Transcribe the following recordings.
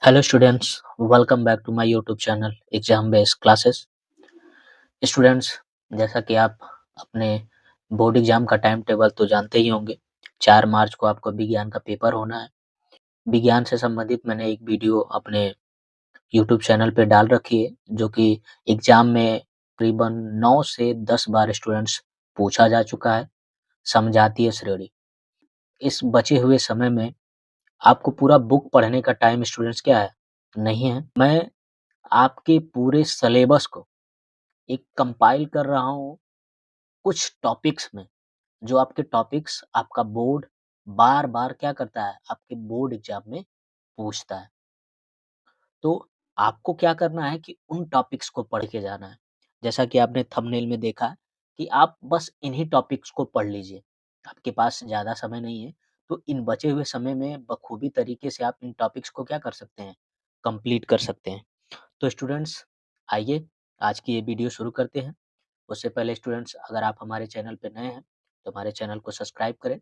Hello students, welcome back to my YouTube channel Exam Based Classes. Students, जैसा कि आप अपने बोर्ड एग्जाम का टाइम टेबल तो जानते ही होंगे। 4 मार्च को आपको विज्ञान का पेपर होना है। विज्ञान से संबंधित मैंने एक वीडियो अपने YouTube चैनल पे डाल रखी है, जो कि एग्जाम में तकरीबन 9 से 10 बार स्टूडेंट्स पूछा जा चुका है, समझाती है श्रेणी। इस बचे हुए समय में आपको पूरा बुक पढ़ने का टाइम स्टूडेंट्स क्या है? नहीं है। मैं आपके पूरे सिलेबस को एक कंपाइल कर रहा हूँ कुछ टॉपिक्स में, जो आपके टॉपिक्स आपका बोर्ड बार-बार क्या करता है, आपके बोर्ड एग्ज़ाम में पूछता है। तो आपको क्या करना है कि उन टॉपिक्स को पढ़ के जाना है। जैसा कि आपने थंबनेल में देखा कि आप बस इन्हीं टॉपिक्स को पढ़ लीजिए। आपके पास ज़्यादा समय नहीं है, तो इन बचे हुए समय में बखूबी तरीके से आप इन टॉपिक्स को क्या कर सकते हैं, कंप्लीट कर सकते हैं। तो स्टूडेंट्स, आइए आज की ये वीडियो शुरू करते हैं। उससे पहले स्टूडेंट्स, अगर आप हमारे चैनल पे नए हैं, तो हमारे चैनल को सब्सक्राइब करें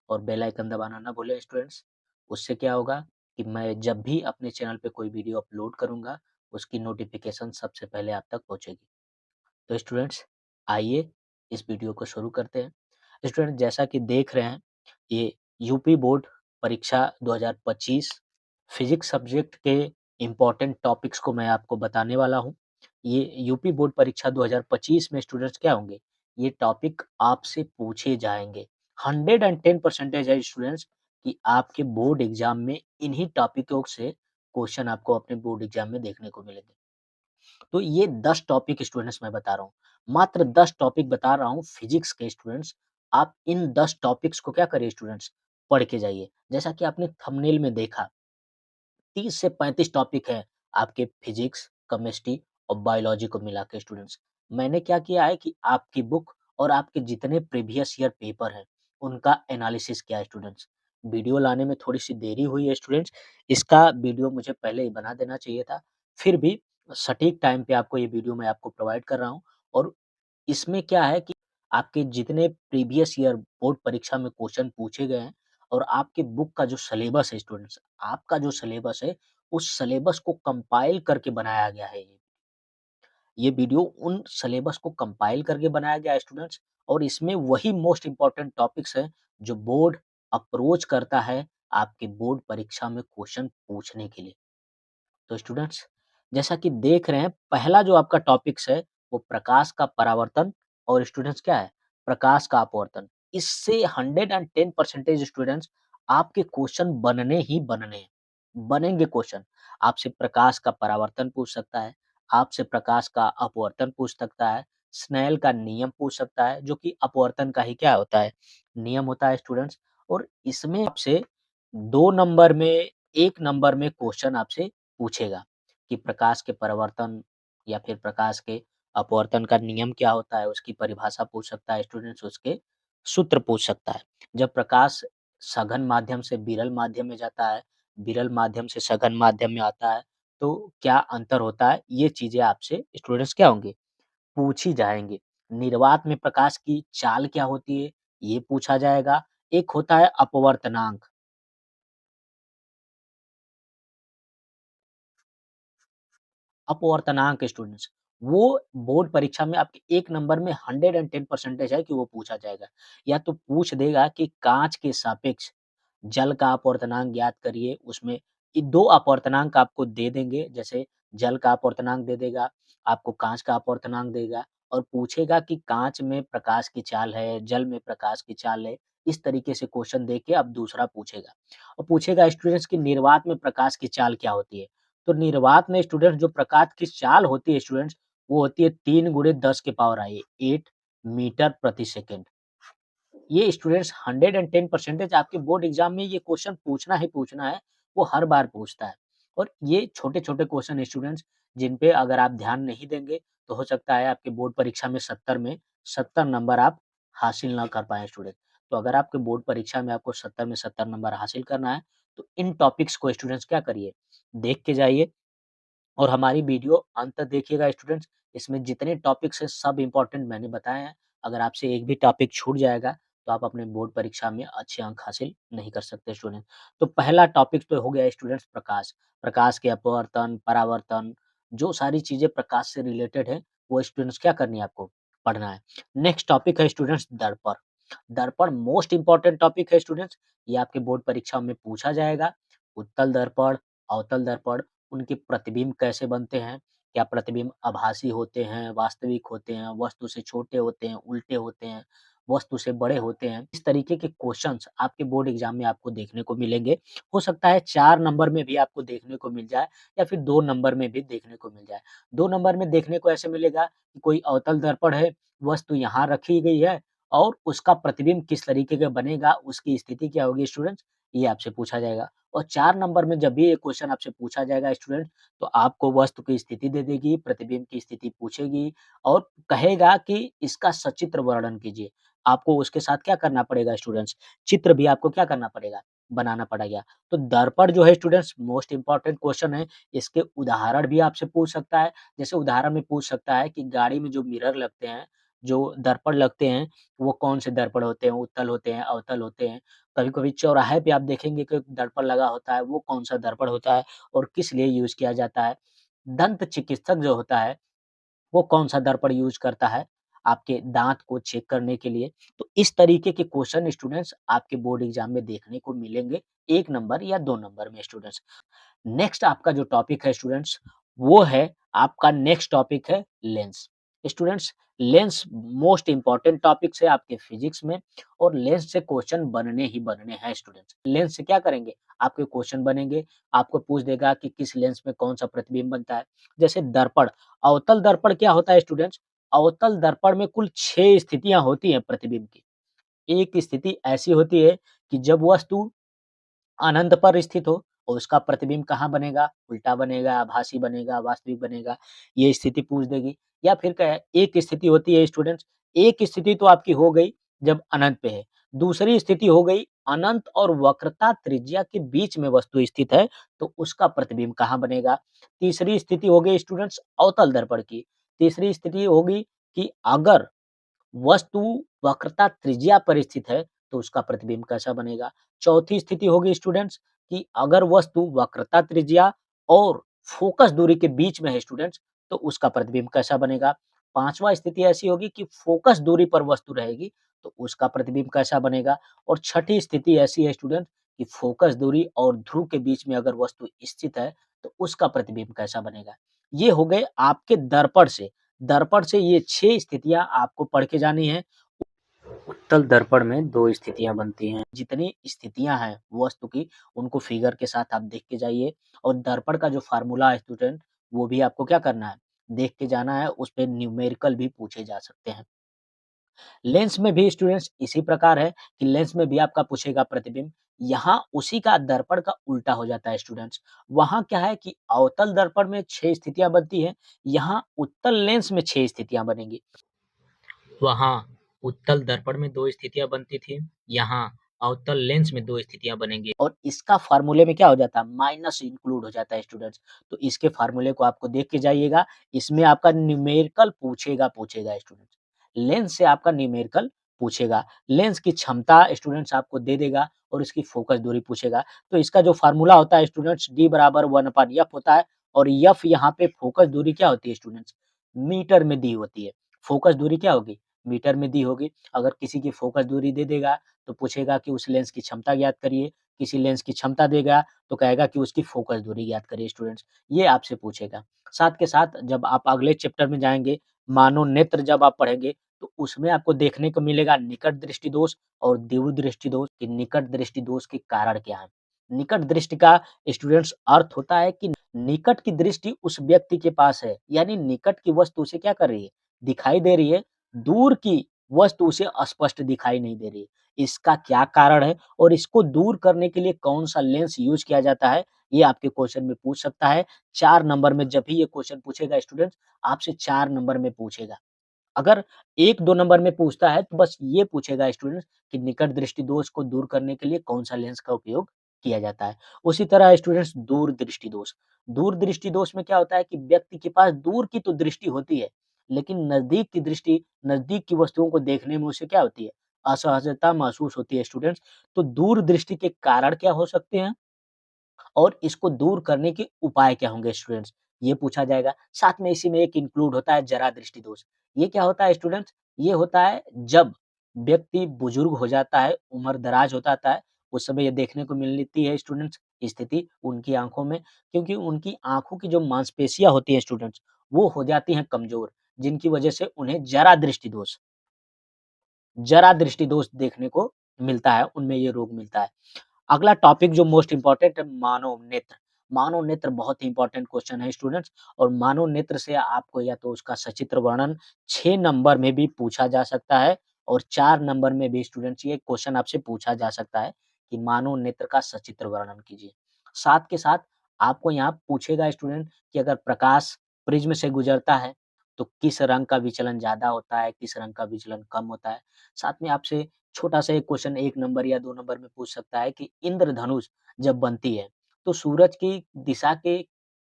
और बेल आइकन दबाना ना भूलें स्टूडेंट्स। उससे क्या होगा कि मैं जब भी अपने चैनल पे कोई वीडियो अपलोड करूँगा, उसकी नोटिफ़िकेशन सबसे पहले आप तक पहुँचेगी। तो स्टूडेंट्स, आइए इस वीडियो को शुरू करते हैं। स्टूडेंट, जैसा कि देख रहे हैं, ये यूपी बोर्ड परीक्षा 2025 फिजिक्स सब्जेक्ट के इम्पोर्टेंट टॉपिक्स को मैं आपको बताने वाला हूँ। ये यूपी बोर्ड परीक्षा 2025 में स्टूडेंट्स क्या होंगे, ये टॉपिक आपसे पूछे जाएँगे। 110% है स्टूडेंट्स कि आपके बोर्ड एग्ज़ाम में इन्हीं टॉपिकों से क्वेश्चन आपको अपने बोर्ड एग्ज़ाम में देखने को मिलेंगे। तो ये 10 टॉपिक स्टूडेंट्स मैं बता रहा हूँ। मात्र 10 टॉपिक बता रहा हूँ फिजिक्स के स्टूडेंट्स। आप इन 10 टॉपिक्स को क्या करिए स्टूडेंट्स, पढ़ के जाइए। जैसा कि आपने थंबनेल में देखा, 30 से 35 टॉपिक है आपके फिजिक्स, केमिस्ट्री और बायोलॉजी को मिला के स्टूडेंट्स। मैंने क्या किया है कि आपकी बुक और आपके जितने प्रीवियस ईयर पेपर हैं, उनका एनालिसिस किया है स्टूडेंट्स। वीडियो लाने में थोड़ी-सी देरी हुई है स्टूडेंट्स, इसका वीडियो मुझे पहले ही बना देना चाहिए था। फिर भी सटीक टाइम पे आपको ये वीडियो मैं आपको प्रोवाइड कर रहा हूँ और इसमें क्या है कि आपके जितने प्रीवियस ईयर बोर्ड परीक्षा में क्वेश्चन पूछे गए हैं और आपके बुक का जो सिलेबस है स्टूडेंट्स, आपका जो सिलेबस है, उस सिलेबस को कंपाइल करके बनाया गया है ये। ये वीडियो उन सिलेबस को कंपाइल करके बनाया गया है स्टूडेंट्स और इसमें वही मोस्ट इम्पोर्टेंट टॉपिक्स हैं, जो बोर्ड अप्रोच करता है आपके बोर्ड परीक्षा में क्वेश्चन पूछने के लिए। तो स्टूडेंट्स, जैसा कि देख रहे हैं, पहला जो आपका टॉपिक्स है वो प्रकाश का परावर्तन और स्टूडेंट्स क्या है, प्रकाश का अपवर्तन। इससे 110% स्टूडेंट्स आपके क्वेश्चन बनने ही बनने हैं, बनेंगे क्वेश्चन। आपसे प्रकाश का परावर्तन पूछ सकता है, आपसे प्रकाश का अपवर्तन पूछ सकता है, स्नेल का नियम पूछ सकता है, जो कि अपवर्तन का ही क्या होता है, नियम होता है स्टूडेंट्स। और इसमें आपसे 2 नंबर में, 1 नंबर में क्वेश्चन आपसे पूछेगा कि प्रकाश के परावर्तन या फिर प्रकाश के अपवर्तन का नियम क्या होता है, उसकी परिभाषा पूछ सकता है स्टूडेंट्स, उसके सूत्र पूछ सकता है। जब प्रकाश सघन माध्यम से विरल माध्यम में जाता है, विरल माध्यम से सघन माध्यम में आता है, तो क्या अंतर होता है? ये चीज़ें आपसे स्टूडेंट्स क्या होंगी, पूछी जाएँगी। निर्वात में प्रकाश की चाल क्या होती है? ये पूछा जाएगा। एक होता है अपवर्तनांक। अपवर्तनांक स्टूडेंट्स, वो बोर्ड परीक्षा में आपके 1 नंबर में 110% है कि वो पूछा जाएगा। या तो पूछ देगा कि काँच के सापेक्ष जल का अपवर्तनांक ज्ञात करिए, उसमें 2 अपवर्तनांक आपको दे देंगे, जैसे जल का अपवर्तनांक दे देगा, आपको काँच का अपवर्तनांक देगा और पूछेगा कि काँच में प्रकाश की चाल है, जल में प्रकाश की चाल है। इस तरीके से क्वेश्चन दे के अब दूसरा पूछेगा और पूछेगा स्टूडेंट्स कि निर्वात में प्रकाश की चाल क्या होती है? तो निर्वात में स्टूडेंट्स जो प्रकाश की चाल होती है स्टूडेंट्स, वो होती है 3 गुणे 10 की पावर आई 8 मीटर प्रति सेकंड। ये स्टूडेंट्स 110% आपके बोर्ड एग्जाम में ये क्वेश्चन पूछना ही पूछना है, वो हर बार पूछता है। और ये छोटे-छोटे क्वेश्चन स्टूडेंट्स, जिन पे अगर आप ध्यान नहीं देंगे, तो हो सकता है आपके बोर्ड परीक्षा में 70 में 70 नंबर आप हासिल ना कर पाएँ स्टूडेंट। तो अगर आपके बोर्ड परीक्षा में आपको 70 में 70 नंबर हासिल करना है, तो इन टॉपिक्स को स्टूडेंट्स क्या करिए, देख के जाइए और हमारी वीडियो अंत तक देखिएगा स्टूडेंट्स। इसमें जितने टॉपिक्स हैं सब इम्पोर्टेंट मैंने बताए हैं। अगर आपसे एक भी टॉपिक छूट जाएगा तो आप अपने बोर्ड परीक्षा में अच्छे अंक हासिल नहीं कर सकते स्टूडेंट। तो पहला टॉपिक तो हो गया स्टूडेंट्स प्रकाश। प्रकाश के अपवर्तन, परावर्तन, जो सारी चीज़ें प्रकाश से रिलेटेड है, वो स्टूडेंट्स क्या करनी है आपको, पढ़ना है। नेक्स्ट टॉपिक है स्टूडेंट्स दर्पण। दर्पण मोस्ट इम्पोर्टेंट टॉपिक है स्टूडेंट्स, ये आपके बोर्ड परीक्षा में पूछा जाएगा। उत्तल दर्पण, अवतल दर्पण, उनके प्रतिबिंब कैसे बनते हैं? क्या प्रतिबिंब आभासी होते हैं, वास्तविक होते हैं, वस्तु से छोटे होते हैं, उल्टे होते हैं, वस्तु से बड़े होते हैं? इस तरीके के क्वेश्चंस आपके बोर्ड एग्जाम में आपको देखने को मिलेंगे। हो सकता है 4 नंबर में भी आपको देखने को मिल जाए या फिर 2 नंबर में भी देखने को मिल जाए। 2 नंबर में देखने को ऐसे मिलेगा कि कोई अवतल दर्पण है, वस्तु यहाँ रखी गई है और उसका प्रतिबिंब किस तरीके का बनेगा, उसकी स्थिति क्या होगी स्टूडेंट्स, ये आपसे पूछा जाएगा। और 4 नंबर में जब भी ये क्वेश्चन आपसे पूछा जाएगा स्टूडेंट, तो आपको वस्तु की स्थिति दे देगी, प्रतिबिंब की स्थिति पूछेगी और कहेगा कि इसका सचित्र वर्णन कीजिए। आपको उसके साथ क्या करना पड़ेगा स्टूडेंट्स, चित्र भी आपको क्या करना पड़ेगा, बनाना पड़ेगा। तो दर्पण जो है स्टूडेंट्स मोस्ट इम्पोर्टेंट क्वेश्चन है, इसके उदाहरण भी आपसे पूछ सकता है। जैसे उदाहरण में पूछ सकता है कि गाड़ी में जो मिरर लगते हैं, जो दर्पण लगते हैं, वो कौन से दर्पण होते हैं, उत्तल होते हैं, अवतल होते हैं। कभी-कभी चौराहे पे आप देखेंगे कि दर्पण लगा होता है, वो कौन-सा दर्पण होता है और किस लिए यूज़ किया जाता है। दंत चिकित्सक जो होता है, वो कौन-सा दर्पण यूज़ करता है, आपके दाँत को चेक करने के लिए। तो इस तरीके के क्वेश्चन स्टूडेंट्स आपके बोर्ड एग्ज़ाम में देखने को मिलेंगे, 1 नंबर या 2 नंबर में स्टूडेंट्स। नेक्स्ट आपका जो टॉपिक है स्टूडेंट्स, वो है आपका नेक्स्ट टॉपिक है lens. Students lens most important topics है आपके फिजिक्स में और लेंस से क्वेश्चन बनने ही बनने हैं स्टूडेंट्स। लेंस से क्या करेंगे? आपके क्वेश्चन बनेंगे, आपको पूछ देगा कि किस लेंस में कौन-सा प्रतिबिंब बनता है। जैसे दर्पण, अवतल दर्पण क्या होता है स्टूडेंट्स? अवतल दर्पण में कुल 6 स्थितियाँ होती हैं प्रतिबिंब की। एक स्थिति ऐसी होती है कि जब वस्तु अनंत पर स्थित हो और उसका प्रतिबिंब कहाँ बनेगा? उल्टा बनेगा, आभासी बनेगा, वास्तविक बनेगा, ये स्थिति पूछ देगी। या फिर क्या है, एक स्थिति होती है स्टूडेंट्स, एक स्थिति तो आपकी हो गई जब अनंत पे है। दूसरी स्थिति हो गई अनंत और वक्रता त्रिज्या के बीच में वस्तु स्थित है, तो उसका प्रतिबिंब कहाँ बनेगा? तीसरी स्थिति हो गई स्टूडेंट्स अवतल दर्पण की। तीसरी स्थिति होगी कि अगर वस्तु वक्रता त्रिज्या पर स्थित है, तो उसका प्रतिबिंब कैसा बनेगा? चौथी स्थिति होगी स्टूडेंट्स कि अगर वस्तु वक्रता त्रिज्या और फ़ोकस दूरी के बीच में है स्टूडेंट्स, तो उसका प्रतिबिंब कैसा बनेगा? पाँचवा स्थिति ऐसी होगी कि फ़ोकस दूरी पर वस्तु रहेगी, तो उसका प्रतिबिंब कैसा बनेगा? और छठी स्थिति ऐसी है स्टूडेंट कि फ़ोकस दूरी और ध्रुव के बीच में अगर वस्तु स्थित है, तो उसका प्रतिबिंब कैसा बनेगा? ये हो गए आपके दर्पण से। दर्पण से ये 6 स्थितियाँ आपको पढ़ के जानी है। उत्तल दर्पण में 2 स्थितियाँ बनती हैं। जितनी स्थितियाँ हैं वस्तु की, उनको फिगर के साथ आप देख के जाइए और दर्पण का जो फ़ॉर्मूला है स्टूडेंट, वो भी आपको क्या करना है, देख के जाना है, उसपे न्यूमेरिकल भी पूछे जा सकते हैं। लेंस में भी स्टूडेंट्स इसी प्रकार है कि लेंस में भी आपका पूछेगा प्रतिबिंब, यहाँ उसी का दर्पण का उल्टा हो जाता है स्टूडेंट्स। वहाँ क्या है कि अवतल दर्पण में 6 स्थितियाँ बनती हैं, यहाँ उत्तल लेंस में 6 स्थितियाँ बनेंगी। वहाँ उत्तल दर्पण में 2 स्थितियाँ बनती थी, यहाँ अवतल लेंस में 2 स्थितियाँ बनेंगी और इसका फ़ॉर्मूले में क्या हो जाता है, माइनस इंक्लूड हो जाता है स्टूडेंट्स। तो इसके फ़ॉर्मूले को आपको देख के जाइएगा, इसमें आपका न्यूमेरिकल पूछेगा स्टूडेंट्स। लेंस से आपका न्यूमेरिकल पूछेगा, लेंस की क्षमता स्टूडेंट्स आपको दे देगा और इसकी फ़ोकस दूरी पूछेगा। तो इसका जो फ़ॉर्मूला होता है स्टूडेंट्स D बराबर 1/f होता है और f यहाँ पे फ़ोकस दूरी क्या होती है स्टूडेंट्स, मीटर में दी होती है। फ़ोकस दूरी क्या होगी? मीटर में दी होगी। अगर किसी की फ़ोकस दूरी दे देगा, तो पूछेगा कि उस लेंस की क्षमता ज्ञात करिए। किसी लेंस की क्षमता देगा, तो कहेगा कि उसकी फ़ोकस दूरी ज्ञात करिए स्टूडेंट्स। ये आपसे पूछेगा। साथ के साथ जब आप अगले चैप्टर में जाएँगे, मानव नेत्र जब आप पढ़ेंगे, तो उसमें आपको देखने को मिलेगा निकट दृष्टि दोष और तीव्र दृष्टि दोष कि निकट दृष्टि दोष के कारण क्या हैं। निकट दृष्टि का स्टूडेंट्स अर्थ होता है कि निकट की दृष्टि उस व्यक्ति के पास है, यानी निकट की वस्तु उसे क्या कर रही है? दिखाई दे रही है, दूर की वस्तु उसे अस्पष्ट दिखाई नहीं दे रही है। इसका क्या कारण है और इसको दूर करने के लिए कौन-सा लेंस यूज़ किया जाता है, ये आपके क्वेश्चन में पूछ सकता है। 4 नंबर में जब भी ये क्वेश्चन पूछेगा स्टूडेंट्स, आपसे 4 नंबर में पूछेगा। अगर 1-2 नंबर में पूछता है तो बस ये पूछेगा स्टूडेंट्स कि निकट दृष्टि दोष को दूर करने के लिए कौन-सा लेंस का उपयोग किया जाता है। उसी तरह स्टूडेंट्स दूर दृष्टि दोष। दूर दृष्टि दोष में क्या होता है कि व्यक्ति के पास दूर की तो दृष्टि होती है, लेकिन नज़दीक की दृष्टि, नज़दीक की वस्तुओं को देखने में उसे क्या होती है, असहजता महसूस होती है स्टूडेंट्स, तो दूरदृष्टि के कारण क्या हो सकते हैं और इसको दूर करने के उपाय क्या होंगे स्टूडेंट्स, ये पूछा जाएगा। साथ में इसी में एक इंक्लूड होता है जरा दृष्टि दोष। ये क्या होता है स्टूडेंट्स? ये होता है जब व्यक्ति बुजुर्ग हो जाता है, उम्र दराज हो जाता है, उस समय ये देखने को मिलती है स्टूडेंट्स स्थिति उनकी आँखों में, क्योंकि उनकी आँखों की जो मांसपेशियाँ होती हैं स्टूडेंट्स, वो हो जाती हैं कमज़ोर, जिनकी वजह से उन्हें जरा दृष्टि दोष देखने को मिलता है, उनमें ये रोग मिलता है। अगला टॉपिक जो मोस्ट इम्पोर्टेंट है मानव नेत्र। मानव नेत्र बहुत ही इम्पोर्टेंट क्वेश्चन है स्टूडेंट्स और मानव नेत्र से आपको या तो उसका सचित्र वर्णन 6 नंबर में भी पूछा जा सकता है और 4 नंबर में भी स्टूडेंट्स ये क्वेश्चन आपसे पूछा जा सकता है कि मानव नेत्र का सचित्र वर्णन कीजिए। साथ के साथ आपको यहाँ पूछेगा स्टूडेंट कि अगर प्रकाश प्रिज्म से गुजरता है, तो किस रंग का विचलन ज़्यादा होता है, किस रंग का विचलन कम होता है। साथ में आपसे छोटा-सा एक क्वेश्चन 1 नंबर या 2 नंबर में पूछ सकता है कि इंद्रधनुष जब बनती है, तो सूरज की दिशा के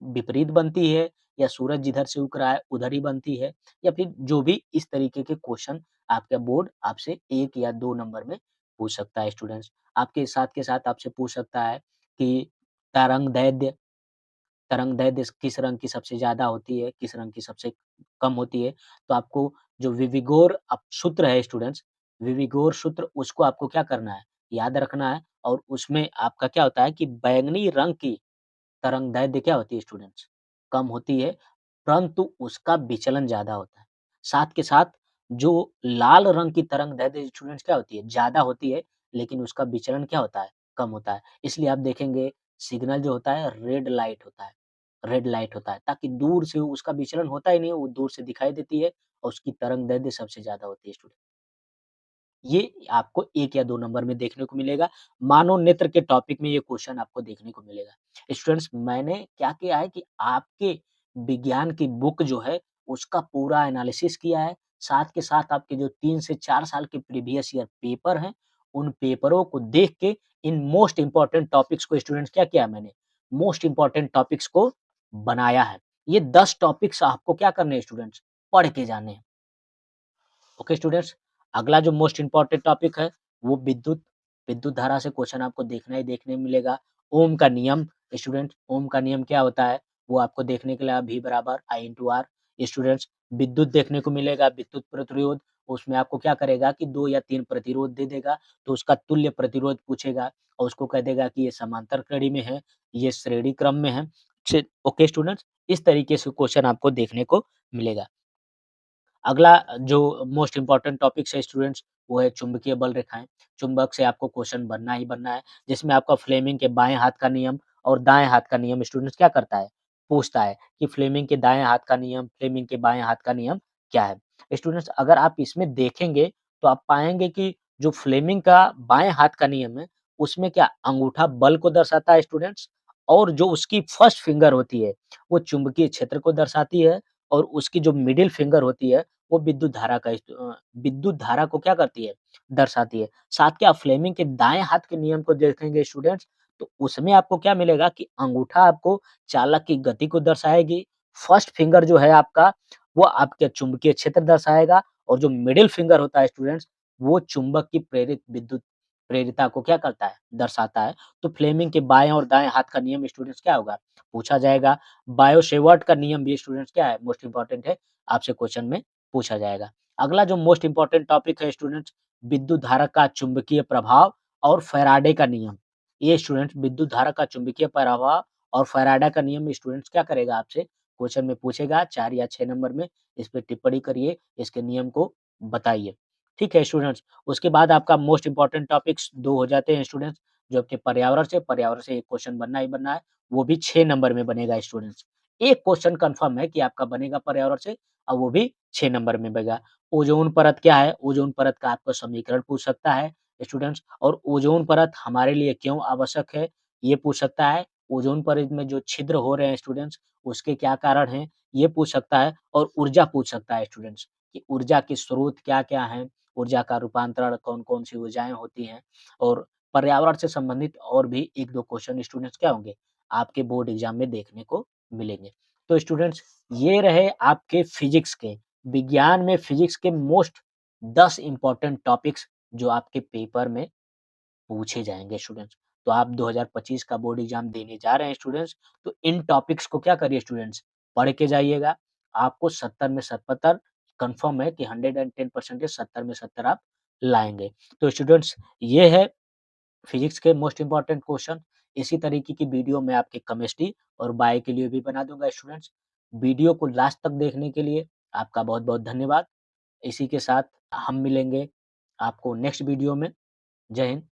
विपरीत बनती है या सूरज जिधर से उग रहा है उधर ही बनती है या फिर जो भी इस तरीके के क्वेश्चन आपका बोर्ड आपसे 1 या 2 नंबर में पूछ सकता है स्टूडेंट्स। आपके साथ के साथ आपसे पूछ सकता है कि तरंग दैर्ध्य किस रंग की सबसे ज़्यादा होती है, किस रंग की सबसे कम होती है। तो आपको जो विविगोर सूत्र है स्टूडेंट्स, विविगोर सूत्र उसको आपको क्या करना है, याद रखना है और उसमें आपका क्या होता है कि बैंगनी रंग की तरंग दैर्ध्य क्या होती है स्टूडेंट्स, कम होती है, परंतु उसका विचलन ज़्यादा होता है। साथ के साथ जो लाल रंग की तरंग दैर्ध्य स्टूडेंट्स क्या होती है, ज़्यादा होती है, लेकिन उसका विचलन क्या होता है, कम होता है। इसलिए आप देखेंगे सिग्नल जो होता है रेड लाइट होता है ताकि दूर से उसका विचलन होता ही नहीं है, वो दूर से दिखाई देती है और उसकी तरंग दैर्ध्य सबसे ज़्यादा होती है स्टूडेंट। ये आपको 1 या 2 नंबर में देखने को मिलेगा। मानव नेत्र के टॉपिक में ये क्वेश्चन आपको देखने को मिलेगा। स्टूडेंट्स मैंने क्या किया है कि आपके विज्ञान की बुक जो है उसका पूरा एनालिसिस किया है। साथ के साथ आपके जो 3 से 4 साल के प्रीवियस ईयर पेपर हैं, उन पेपरों को देख के इन मोस्ट इम्पोर्टेंट टॉपिक्स को स्टूडेंट्स क्या किया मैंने, मोस्ट इम्पोर्टेंट टॉपिक्स को बनाया है। ये 10 टॉपिक्स आपको क्या करने हैं स्टूडेंट्स, पढ़ के जाने हैं। ओके स्टूडेंट्स, अगला जो मोस्ट इम्पोर्टेंट टॉपिक है वो विद्युत धारा से क्वेश्चन आपको देखना ही देखने मिलेगा। ओम का नियम स्टूडेंट, ओम का नियम क्या होता है वो आपको देखने के लिए V बराबर I इंटू आर। स्टूडेंट्स विद्युत देखने को मिलेगा, विद्युत प्रतिरोध, उसमें आपको क्या करेगा कि 2 या 3 प्रतिरोध दे देगा, तो उसका तुल्य प्रतिरोध पूछेगा और उसको कह देगा कि ये समांतर कड़ी में है, ये श्रेणी क्रम में है। ओके स्टूडेंट्स, इस तरीके से क्वेश्चन आपको देखने को मिलेगा। अगला जो मोस्ट इम्पोर्टेंट टॉपिक्स है स्टूडेंट्स, वो है चुंबकीय बल रेखाएँ। चुंबक से आपको क्वेश्चन बनना ही बनना है, जिसमें आपका फ्लेमिंग के बाएँ हाथ का नियम और दाएँ हाथ का नियम स्टूडेंट्स क्या करता है, पूछता है कि फ्लेमिंग के दाएँ हाथ का नियम, फ्लेमिंग के बाएँ हाथ का नियम क्या है? स्टूडेंट्स अगर आप इसमें देखेंगे, तो आप पाएँगे कि जो फ्लेमिंग का बाएँ हाथ का नियम है, उसमें क्या अंगूठा बल को दर्शाता है स्टूडेंट्स और जो उसकी फर्स्ट फिंगर होती है, वो चुंबकीय क्षेत्र को दर्शाती है और उसकी जो मिडल फिंगर होती है वो विद्युत धारा को क्या करती है, दर्शाती है। साथ के आप फ्लेमिंग के दाएँ हाथ के नियम को देखेंगे स्टूडेंट्स, तो उसमें आपको क्या मिलेगा कि अंगूठा आपको चालक की गति को दर्शाएगी, फर्स्ट फिंगर जो है आपका, वो आपके चुंबकीय क्षेत्र दर्शाएगा और जो मिडल फिंगर होता है स्टूडेंट्स, वो चुंबक की प्रेरिता को क्या करता है, दर्शाता है। तो फ्लेमिंग के बाएँ और दाएँ हाथ का नियम स्टूडेंट्स क्या होगा, पूछा जाएगा। बायो-सेवर्ट का नियम भी स्टूडेंट्स क्या है, मोस्ट इम्पोर्टेंट है, आपसे क्वेश्चन में पूछा जाएगा। अगला जो मोस्ट इम्पोर्टेंट टॉपिक है स्टूडेंट्स, विद्युत धारा का चुंबकीय प्रभाव और फैराडे का नियम। ये स्टूडेंट्स विद्युत धारा का चुंबकीय प्रभाव और फैराडे का नियम स्टूडेंट्स क्या करेगा आपसे, क्वेश्चन में पूछेगा 4 या 6 नंबर में, इस पे टिप्पणी करिए, इसके नियम को बताइए। ठीक है स्टूडेंट्स, उसके बाद आपका मोस्ट इम्पोर्टेंट टॉपिक्स 2 हो जाते हैं स्टूडेंट्स, जो आपके पर्यावरण से एक क्वेश्चन बनना ही बनना है, वो भी 6 नंबर में बनेगा स्टूडेंट्स। एक क्वेश्चन कन्फर्म है कि आपका बनेगा पर्यावरण से और वो भी 6 नंबर में बनेगा। ओज़ोन परत क्या है? ओज़ोन परत का आपको समीकरण पूछ सकता है स्टूडेंट्स और ओज़ोन परत हमारे लिए क्यों आवश्यक है? ये पूछ सकता है। ओज़ोन परत में जो छिद्र हो रहे हैं स्टूडेंट्स, उसके क्या कारण हैं? ये पूछ सकता है और ऊर्जा पूछ सकता है स्टूडेंट्स कि ऊर्जा के स्रोत क्या-क्या हैं? ऊर्जा का रूपांतरण कौन-कौन सी ऊर्जाएँ होती हैं? और पर्यावरण से संबंधित और भी 1-2 क्वेश्चन स्टूडेंट्स क्या होंगे? आपके बोर्ड एग्ज़ाम में देखने को मिलेंगे। तो स्टूडेंट्स ये रहे आपके फिज़िक्स के, विज्ञान में फिज़िक्स के मोस्ट 10 इम्पोर्टेंट टॉपिक्स जो आपके पेपर में पूछे जाएँगे स्टूडेंट्स। तो आप 2025 का बोर्ड एग्ज़ाम देने जा रहे हैं स्टूडेंट्स, तो इन टॉपिक्स को क्या करिए स्टूडेंट्स, पढ़ के जाइएगा। आपको 70 में 70 कन्फर्म है कि 110% 70 में 70 आप लाएँगे। तो स्टूडेंट्स ये है फिज़िक्स के मोस्ट इम्पोर्टेंट क्वेश्चन। इसी तरीके की वीडियो मैं आपके केमिस्ट्री और बायो के लिए भी बना दूँगा स्टूडेंट्स। वीडियो को लास्ट तक देखने के लिए आपका बहुत-बहुत धन्यवाद। इसी के साथ हम मिलेंगे आपको नेक्स्ट वीडियो में। जय हिंद।